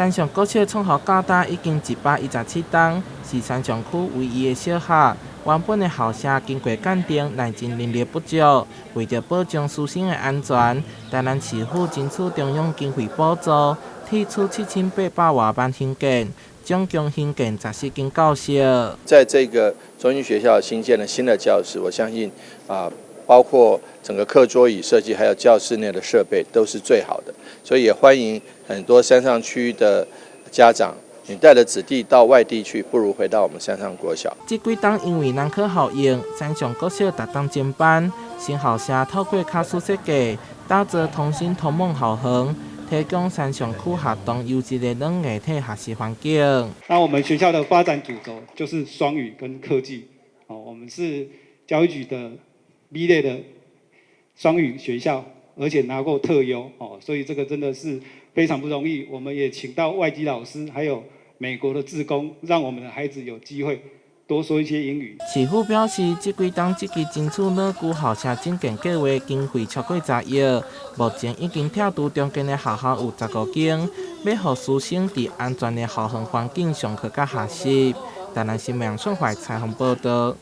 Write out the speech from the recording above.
山上国小创校教大已经117栋，是山上区唯一的小学。原本的校舍经过鉴定，内真人力不足，为着保障师生的安全，台南市府争取中央经费补助，提出7800多万兴建，总共兴建14间教室。在这个中心学校新建了新的教室，我相信包括整个课桌椅设计，还有教室内的设备都是最好的，所以也欢迎很多山上区的家长。你带着子弟到外地去，不如回到我们山上国小。这几档因为人口效应，山上国小逐档增班，新校舍透过卡数设计，打造通心通梦校园，提供山上区学童优质的软硬体学习环境。那我们学校的发展主轴就是双语跟科技。我们是教育局的 B 类的双语学校，而且拿过特优，所以这个真的是非常不容易。我们也请到外籍老师，还有美国的志工，让我们的孩子有机会多说一些英语。市府表示，这几档积极争取老旧校舍整建计划经费超过10亿，目前已经拆除中间的校校有15间，要让师生在安全的校园环境上课甲学习。台南新闻顺怀采访报道。